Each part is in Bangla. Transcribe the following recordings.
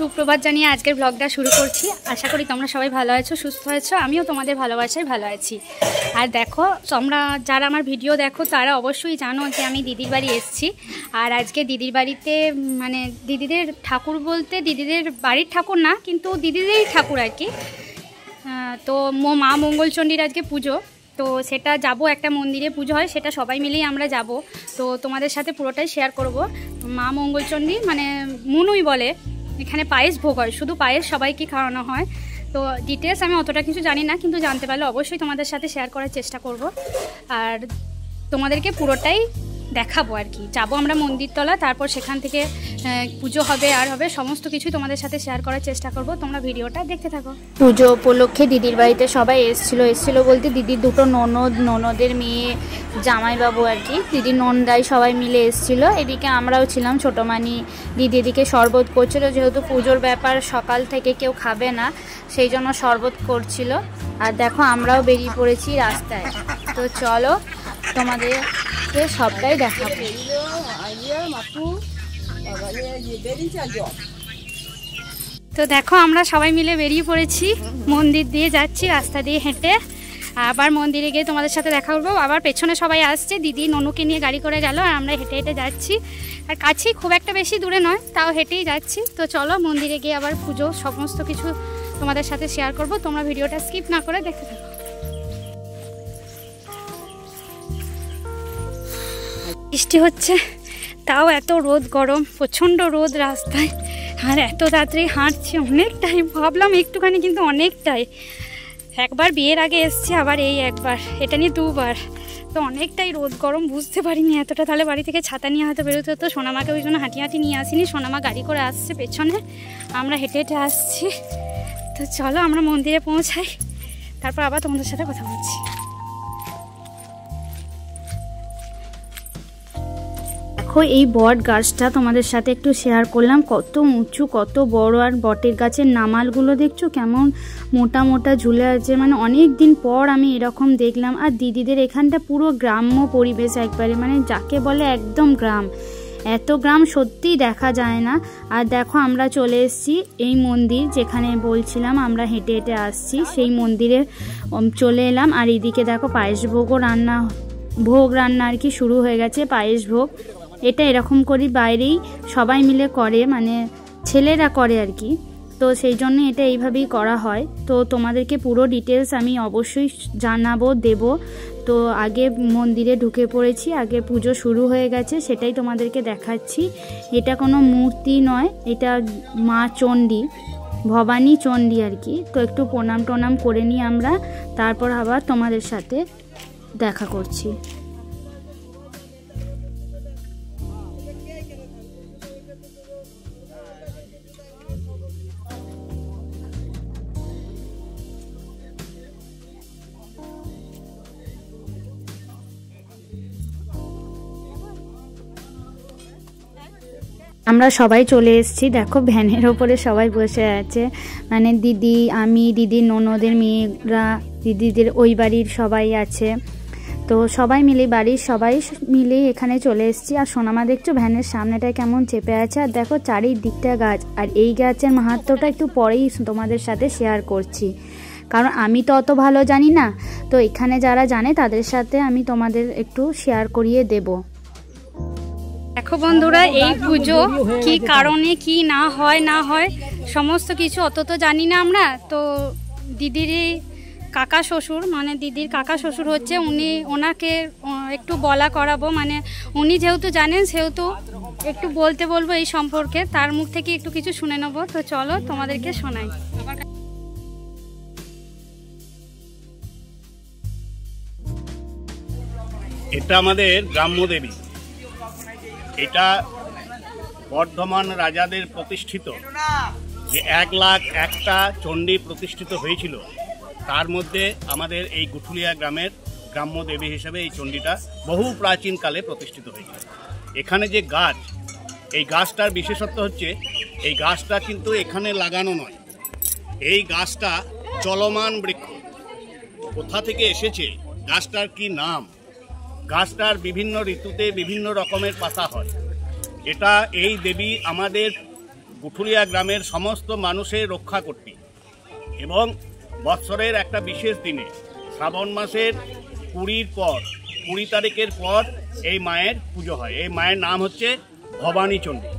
সুপ্রভাত জানিয়ে আজকের ব্লগটা শুরু করছি। আশা করি তোমরা সবাই ভালো আছো, সুস্থ আছো। আমিও তোমাদের ভালোবাসায় ভালো আছি। আর দেখো, তোমরা যারা আমার ভিডিও দেখো তারা অবশ্যই জানো যে আমি দিদির বাড়ি এসেছি। আর আজকে দিদির বাড়িতে মানে দিদিদের ঠাকুর বলতে দিদিদের বাড়ির ঠাকুর না, কিন্তু দিদিদেরই ঠাকুর আর কি। তো মা মঙ্গলচণ্ডীর আজকে পুজো, তো সেটা যাব, একটা মন্দিরে পুজো হয়, সেটা সবাই মিলেই আমরা যাব। তো তোমাদের সাথে পুরোটাই শেয়ার করব। মা মঙ্গলচণ্ডী মানে মুনুই বলে, এখানে পায়েস ভোগ হয়, শুধু পায়েস সবাইকে খাওয়ানো হয়। তো ডিটেলস আমি অতটা কিছু জানি না, কিন্তু জানতে পারলে অবশ্যই তোমাদের সাথে শেয়ার করার চেষ্টা করব। আর তোমাদেরকে পুরোটাই দেখাবো আর কি। যাবো আমরা মন্দিরতলা, তারপর সেখান থেকে পুজো হবে আর হবে, সমস্ত কিছু তোমাদের সাথে শেয়ার করার চেষ্টা করব। তোমরা ভিডিওটা দেখতে থাকো। পুজো উপলক্ষে দিদির বাড়িতে সবাই এসেছিল বলতে দিদির দুটো ননদের মেয়ে, জামাইবাবু আর কি, দিদির নন্দাই সবাই মিলে এসেছিলো। এদিকে আমরাও ছিলাম, ছোটো মানি দিদি এদিকে শরবত করছিল, যেহেতু পুজোর ব্যাপার সকাল থেকে কেউ খাবে না, সেই জন্য শরবত করছিল। আর দেখো আমরাও বেরিয়ে পড়েছি রাস্তায়। তো চলো তোমাদের সবটাই দেখাবো। তো দেখো আমরা সবাই মিলে বেরিয়ে পড়েছি, মন্দির দিয়ে যাচ্ছি, রাস্তা দিয়ে হেঁটে। আবার মন্দিরে গিয়ে তোমাদের সাথে দেখা করবো। আবার পেছনে সবাই আসছে, দিদি ননুকে নিয়ে গাড়ি করে গেল, আর আমরা হেঁটে হেঁটে যাচ্ছি। আর কাছেই, খুব একটা বেশি দূরে নয়, তাও হেঁটেই যাচ্ছি। তো চলো মন্দিরে গিয়ে আবার পুজো সমস্ত কিছু তোমাদের সাথে শেয়ার করব। তোমরা ভিডিওটা স্কিপ না করে দেখতে থাকো। বৃষ্টি হচ্ছে, তাও এত রোদ, গরম, প্রচণ্ড রোদ রাস্তায়। আর এত রাত্রে হাঁটছি অনেকটাই, ভাবলাম একটুখানি, কিন্তু অনেকটাই। একবার বিয়ের আগে এসছি, আবার এই একবার, এটা নিয়ে দুবার। তো অনেকটাই রোদ গরম, বুঝতে পারিনি এতটা। তাহলে বাড়ি থেকে ছাতা নিয়ে হয়তো বেরোতে হতো। সোনামাকে ওই জন্য হাঁটি হাঁটি নিয়ে আসিনি, সোনামা গাড়ি করে আসছে পেছনে, আমরা হেঁটে হেঁটে আসছি। তো চলো আমরা মন্দিরে পৌঁছাই, তারপর আবার তোমাদের সাথে কথা বলছি। দেখো এই বট গাছটা তোমাদের সাথে একটু শেয়ার করলাম, কত উঁচু, কত বড়। আর বটের গাছের নামালগুলো দেখছো কেমন মোটা মোটা ঝুলে আছে, মানে অনেক দিন পর আমি এরকম দেখলাম। আর দিদিদের এখানটা পুরো গ্রাম্য পরিবেশ একবারে, মানে যাকে বলে একদম গ্রাম। এত গ্রাম সত্যিই দেখা যায় না। আর দেখো আমরা চলে এসেছি এই মন্দির, যেখানে বলছিলাম আমরা হেঁটে হেঁটে আসছি, সেই মন্দিরে চলে এলাম। আর এদিকে দেখো পায়েস ভোগ রান্না আর কি শুরু হয়ে গেছে, পায়েস ভোগ। এটা এরকম করি বাইরেই সবাই মিলে করে, মানে ছেলেরা করে আর কি। তো সেই জন্য এটা এইভাবেই করা হয়। তো তোমাদেরকে পুরো ডিটেলস আমি অবশ্যই জানাবো, দেব। তো আগে মন্দিরে ঢুকে পড়েছি, আগে পুজো শুরু হয়ে গেছে, সেটাই তোমাদেরকে দেখাচ্ছি। এটা কোনো মূর্তি নয়, এটা মা চণ্ডী, ভবানী চণ্ডী আর কি। তো একটু প্রণাম করে নিই আমরা, তারপর আবার তোমাদের সাথে দেখা করছি। আমরা সবাই চলে এসেছি, দেখো ভ্যানের ওপরে সবাই বসে আছে, মানে দিদি, আমি, দিদির ননদের মেয়েরা, দিদিদের ওই বাড়ির সবাই আছে। তো সবাই মিলে, বাড়ির সবাই মিলেই এখানে চলে এসেছি। আর সোনামা দেখছো ভ্যানের সামনেটায় কেমন চেপে আছে। আর দেখো চারিদিকটা গাছ। আর এই গাছের মাহাত্ম্যটা একটু পরেই তোমাদের সাথে শেয়ার করছি, কারণ আমি তো অত ভালো জানি না। তো এখানে যারা জানে তাদের সাথে আমি তোমাদের একটু শেয়ার করিয়ে দেব। দেখো বন্ধুরা, এই পুজো কি কারণে কি না হয় সমস্ত কিছু অত তো জানি না আমরা। তো দিদির কাকা শ্বশুর, মানে দিদির কাকা শ্বশুর হচ্ছে উনি, ওনাকে একটু বলা করাবো, মানে উনি যেহেতু জানেন সেহেতু একটু বলতে বলবো এই সম্পর্কে, তার মুখ থেকে একটু কিছু শুনে নেবো। তো চলো তোমাদেরকে শোনাই। এটা আমাদের গ্রাম্য দেবী, এটা বর্ধমান রাজাদের প্রতিষ্ঠিত, যে 1,01টা চণ্ডী প্রতিষ্ঠিত হয়েছিল, তার মধ্যে আমাদের এই গুঠুলিয়া গ্রামের গ্রাম্য দেবী হিসেবে এই চণ্ডীটা বহু প্রাচীনকালে প্রতিষ্ঠিত হয়েছিল। এখানে যে গাছ, এই গাছটার বিশেষত্ব হচ্ছে এই গাছটা কিন্তু এখানে লাগানো নয়, এই গাছটা চলমান বৃক্ষ। কোথা থেকে এসেছে, গাছটার কি নাম, গাছটার বিভিন্ন ঋতুতে বিভিন্ন রকমের পাতা হয়। এটা এই দেবী আমাদের গুঠুলিয়া গ্রামের সমস্ত মানুষের রক্ষা করতে। এবং বৎসরের একটা বিশেষ দিনে শ্রাবণ মাসের 20 তারিখের পর এই মায়ের পুজো হয়। এই মায়ের নাম হচ্ছে ভবানী চণ্ডী।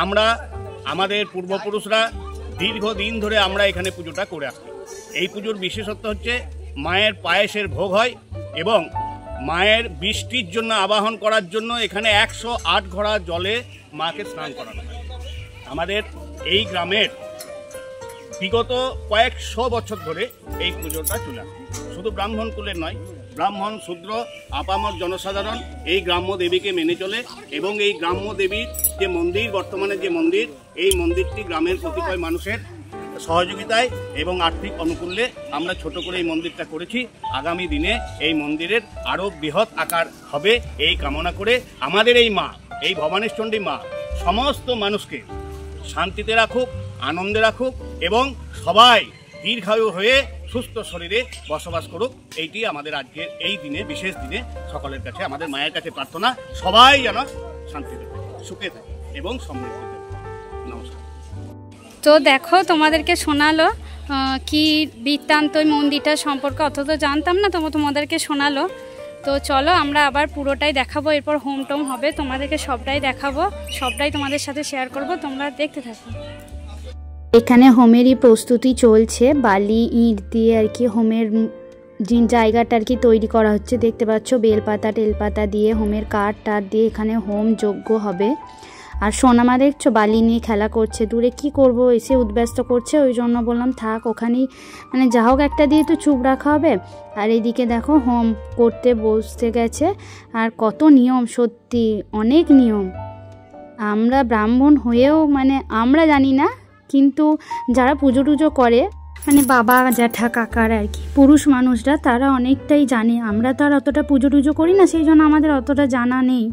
আমরা আমাদের পূর্বপুরুষরা দীর্ঘদিন ধরে আমরা এখানে পুজোটা করে আসছি। এই পুজোর বিশেষত্ব হচ্ছে মায়ের পায়েসের ভোগ হয় এবং মায়ের বৃষ্টির জন্য আবাহন করার জন্য এখানে 108 ঘড়া জলে মাকে স্নান করানো হয়। আমাদের এই গ্রামের বিগত কয়েকশো বছর ধরে এই পুজোটা চলে আসছে। শুধু ব্রাহ্মণ কুলের নয়, ব্রাহ্মণ শূদ্র আপামর জনসাধারণ এই গ্রাম্য দেবীকে মেনে চলে এবং এই গ্রাম্য দেবীর যে মন্দির, বর্তমানে যে মন্দির, এই মন্দিরটি গ্রামের কতিপয় মানুষের সহযোগিতায় এবং আর্থিক অনুকূল্যে আমরা ছোট করে এই মন্দিরটা করেছি। আগামী দিনে এই মন্দিরের আরও বৃহৎ আকার হবে এই কামনা করে আমাদের এই মা, এই ভবানীচণ্ডী মা সমস্ত মানুষকে শান্তিতে রাখুক, আনন্দে রাখুক এবং সবাই দীর্ঘায়ু হয়ে সুস্থ শরীরে বসবাস করুক। এইটি আমাদের আজকের এই দিনে, বিশেষ দিনে সকলের কাছে, আমাদের মায়ের কাছে প্রার্থনা, সবাই যেন শান্তিতে থাকে, সুখে থাকে এবং সমৃদ্ধি থাকে। নমস্কার। তো দেখো, তোমাদেরকে শোনালো কি বৃত্তান্ত মন্দিরটার সম্পর্কে, অত তো জানতাম না, তোমাদেরকে শোনালো। তো চলো আমরা আবার পুরোটাই দেখাবো, এরপর হোম টোম হবে, তোমাদেরকে সবটাই দেখাবো, সবটাই তোমাদের সাথে শেয়ার করব, তোমরা দেখতে থাকো। এখানে হোমেরই প্রস্তুতি চলছে, বালি ইট দিয়ে আর কি হোমের জায়গাটা আর কি তৈরি করা হচ্ছে। দেখতে পাচ্ছ বেলপাতা টেলপাতা দিয়ে হোমের কাঠ টাট দিয়ে এখানে হোম যজ্ঞ হবে। আর সোনামা দেখছো বালি নিয়ে খেলা করছে, দূরে কি করব এসে উদ্ব্যস্ত করছে, ওই জন্য বললাম থাক ওখানেই, মানে যা হোক একটা দিয়ে তো চুপ রাখা হবে। আর এইদিকে দেখো হোম করতে বসতে গেছে। আর কত নিয়ম, সত্যি অনেক নিয়ম। আমরা ব্রাহ্মণ হয়েও মানে আমরা জানি না, কিন্তু যারা পুজো টুজো করে মানে বাবা জ্যাঠা কাকার আর কি পুরুষ মানুষরা, তারা অনেকটাই জানে। আমরা তো আর অতটা পুজো টুজো করি না, সেই জন্য আমাদের অতটা জানা নেই।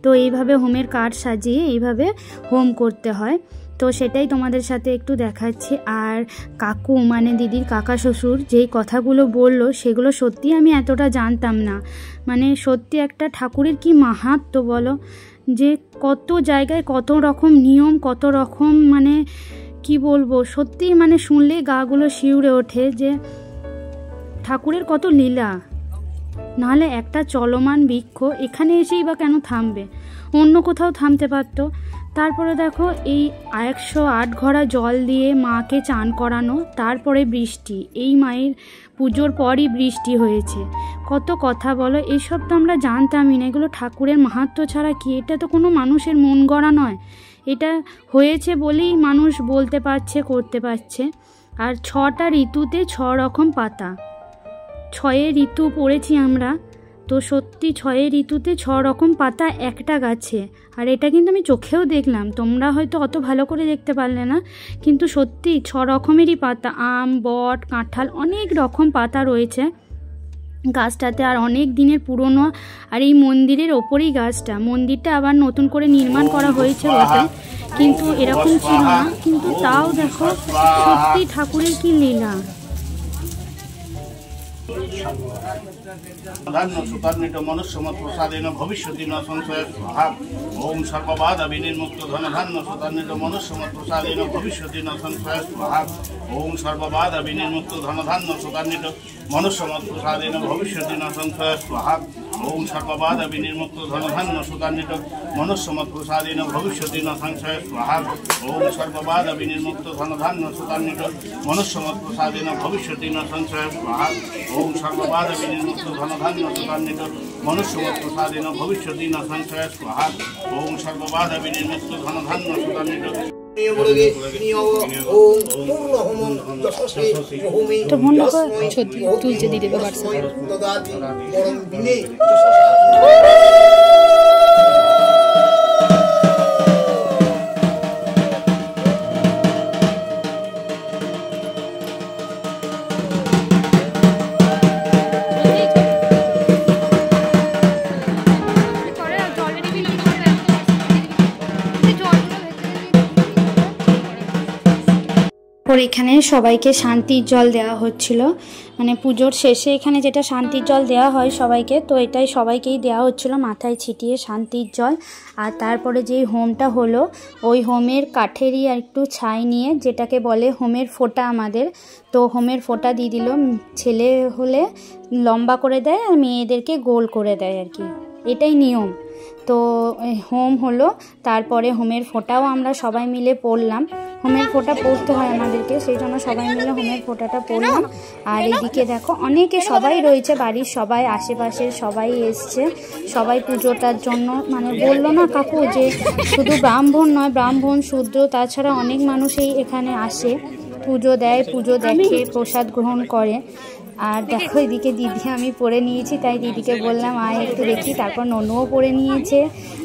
তো এইভাবে হোমের কাঠ সাজিয়ে এইভাবে হোম করতে হয়। তো সেটাই তোমাদের সাথে একটু দেখাচ্ছি। আর কাকু মানে দিদির কাকা শ্বশুর যেই কথাগুলো বললো সেগুলো সত্যি আমি এতটা জানতাম না। মানে সত্যি একটা ঠাকুরের কি মাহাত্ম্য বলো, যে কত জায়গায় কত রকম নিয়ম, কত রকম মানে কি বলবো, সত্যি মানে শুনলে গাগুলো শিউরে ওঠে যে ঠাকুরের কত লীলা। নাহলে একটা চলমান বৃক্ষ এখানে এসেই বা কেন থামবে, অন্য কোথাও থামতে পারতো। তারপরে দেখো এই 108 ঘড়া জল দিয়ে মাকে চান করানো, তারপরে বৃষ্টি, এই মায়ের পুজোর পরই বৃষ্টি হয়েছে। কত কথা বলো, এইসব তো আমরা জানতামই না। এগুলো ঠাকুরের মাহাত্ম্য ছাড়া কি, এটা তো কোনো মানুষের মন গড়া নয়, এটা হয়েছে বলেই মানুষ বলতে পারছে, করতে পারছে। আর 6টা ঋতুতে 6 রকম পাতা, 6 ঋতু পড়েছি আমরা, তো সত্যি 6 ঋতুতে 6 রকম পাতা একটা গাছে। আর এটা কিন্তু আমি চোখেও দেখলাম, তোমরা হয়তো অত ভালো করে দেখতে পারলে না, কিন্তু সত্যি 6 রকমেরই পাতা, আম, বট, কাঁঠাল, অনেক রকম পাতা রয়েছে গাছটাতে। আর অনেক দিনের পুরনো, আর এই মন্দিরের ওপরেই গাছটা, মন্দিরটা আবার নতুন করে নির্মাণ করা হয়েছে বটে, কিন্তু এরকম ছিল না। কিন্তু তাও দেখো সত্যি ঠাকুরের কি লীলা। ধান্য সুতান্বিত মনুষ্যমত প্রসাদেন ভবিষ্যতি ন সংশয় স্বাহা। ওম সর্ববাদ বিনির্মুক্ত ধন ধান্য সুতান্বিত মনুষ্যমত প্রসাদেন ভবিষ্যতি ন সংশয় স্বাহা। ওম সর্ববাদ বিনির্মুক্ত ধন ধান্য সুতান্বিত মনুষ্যমত প্রসাদেন ভবিষ্যতি ন সংশয় স্বাহা। ওম সর্ববাদ বিনির্মুক্ত ধন ধান্য সুতান্বিত মনুষ্যমত প্রসাদেন ভবিষ্যতি ন সংশয় স্বাহা। ওম সর্ববাদ বিনির্মুক্ত ধন ধান্য সুতান্বিত মনুষ্যমত প্রসাদেন ভবিষ্যতি ন সংশয় স্বাহা। ওম সর্ববাদ বিনির্মুক্ত ধন ধান্য সুতান্বিত মনুষ্যমত প্রসাদেন ভবিষ্যতি ন সংশয় স্বাহা। ওম সর্ববাদ বিনির্মুক্ত ধন ধান্য সুতান্বিত। তো ফোন তুলছে দিদি বাবার সাথে। তারপর এখানে সবাইকে শান্তির জল দেওয়া হচ্ছিল, মানে পুজোর শেষে এখানে যেটা শান্তির জল দেওয়া হয় সবাইকে, তো এটাই সবাইকেই দেওয়া হচ্ছিল মাথায় ছিটিয়ে শান্তির জল। আর তারপরে যেই হোমটা হলো ওই হোমের কাঠেরই আর একটু ছাই নিয়ে, যেটাকে বলে হোমের ফোঁটা আমাদের, তো হোমের ফোঁটা দিয়ে দিল। ছেলে হলে লম্বা করে দেয় আর মেয়েদেরকে গোল করে দেয় আর কি, এটাই নিয়ম। তো হোম হলো, তারপরে হোমের ফোঁটাও আমরা সবাই মিলে পড়লাম। হোমের ফোঁটা পড়তে হয় আমাদেরকে, সেই জন্য সবাই মিলে হোমের ফোঁটাটা পড়লাম। আর এদিকে দেখো অনেকে সবাই রয়েছে, বাড়ির সবাই, আশেপাশের সবাই এসছে, সবাই পুজোটার জন্য। মানে বললো না কাকু যে শুধু ব্রাহ্মণ নয়, ব্রাহ্মণ শূদ্র তাছাড়া অনেক মানুষই এখানে আসে, পুজো দেয়, পুজো দেখে, প্রসাদ গ্রহণ করে। আর দেখো এদিকে দিদি আমি পরে নিয়েছি, তাই দিদিকে বললাম আয় একটু দেখি। তারপর ননুও পরে নিয়েছে,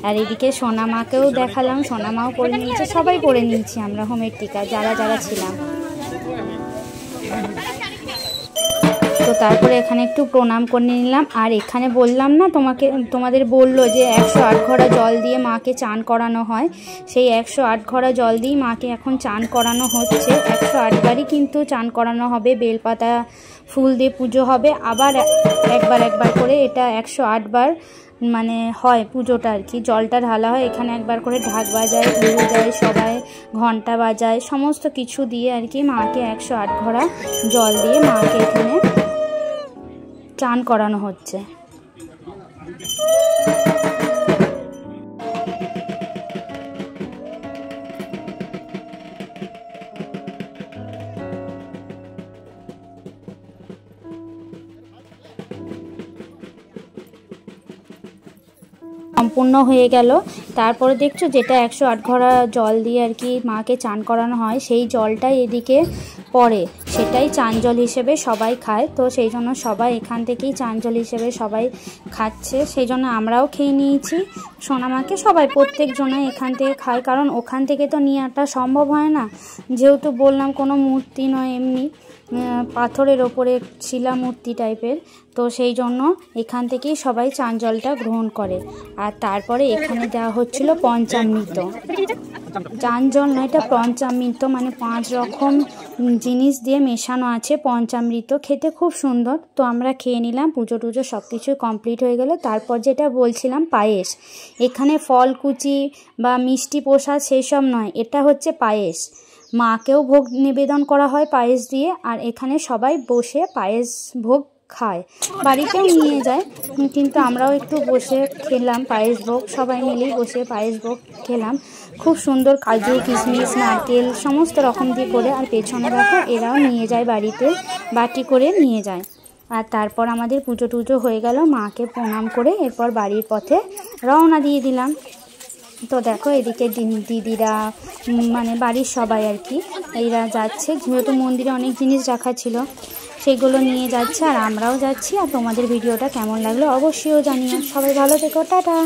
আর এদিকে সোনামাকেও দেখালাম, সোনামাও পরে নিয়েছে, সবাই পরে নিয়েছি আমরা হোমের টিকা যারা যারা ছিলাম। তো তারপরে এখানে একটু প্রণাম করে নিলাম। আর এখানে বললাম না তোমাদের বললো যে 108 ঘড়া জল দিয়ে মাকে চান করানো হয়, সেই 108 ঘড়া জল দিয়ে মাকে এখন চান করানো হচ্ছে। 108 বারই কিন্তু চান করানো হবে, বেলপাতা ফুল দিয়ে পুজো হবে, আবার একবার করে এটা 108 বার মানে হয় পুজোটা আর কি। জলটা ঢালা হয়, এখানে একবার করে ঢাক বাজায়, উলু দেয় সবাই, ঘন্টা বাজায়, সমস্ত কিছু দিয়ে আর কি মাকে 108 ঘড়া জল দিয়ে মাকে এখানে চান করানো হচ্ছে। সম্পূর্ণ হয়ে গেল। তারপরে দেখছো যেটা 108 ঘড়া জল দিয়ে আর কি মাকে চান করানো হয়, সেই জলটাই এদিকে পড়ে, সেটাই চান জল হিসেবে সবাই খায়। তো সেই জন্য সবাই এখান থেকেই চান জল হিসেবে সবাই খাচ্ছে, সেই জন্য আমরাও খেয়ে নিয়েছি। সোনামাকে সবাই প্রত্যেকজনে এখান থেকে খায়, কারণ ওখান থেকে তো নিয়ে আসা সম্ভব হয় না, যেহেতু বললাম কোনো মূর্তি নয়, এমনি পাথরের ওপরে শিলা মূর্তি টাইপের, তো সেই জন্য এখান থেকেই সবাই চান জলটা গ্রহণ করে। আর তারপরে এখানে দেওয়া হচ্ছিল পঞ্চামৃত, চান জল নয় এটা পঞ্চামৃত, মানে 5 রকম জিনিস দিয়ে মেশানো আছে পঞ্চামৃত, খেতে খুব সুন্দর। তো আমরা খেয়ে নিলাম, পুজো টুজো সব কিছু কমপ্লিট হয়ে গেল। তারপর যেটা বলছিলাম পায়েস, এখানে ফলকুচি বা মিষ্টি প্রসাদ সেই সব নয়, এটা হচ্ছে পায়েস, মাকেও ভোগ নিবেদন করা হয় পায়েস দিয়ে। আর এখানে সবাই বসে পায়েস ভোগ খায়, বাড়িতেও নিয়ে যায়, কিন্তু আমরাও একটু বসে খেলাম পায়েস ভোগ, সবাই মিলেই বসে পায়েস ভোগ খেলাম। খুব সুন্দর কাজু কিশমিশ নারকেল সমস্ত রকম দিয়ে করে। আর পেছনে দেখো এরাও নিয়ে যায় বাড়িতে, বাটি করে নিয়ে যায়। আর তারপর আমাদের পুজো টুজো হয়ে গেল, মাকে প্রণাম করে এরপর বাড়ির পথে রওনা দিয়ে দিলাম। তো দেখো এদিকে দিদিরা মানে বাড়ির সবাই আর কি এরা যাচ্ছে, যেহেতু মন্দিরে অনেক জিনিস রাখা ছিল সেগুলো নিয়ে যাচ্ছে, আর আমরাও যাচ্ছি। আর তোমাদের ভিডিওটা কেমন লাগলো অবশ্যই জানিও। সবাই ভালো থেকো, টাটা।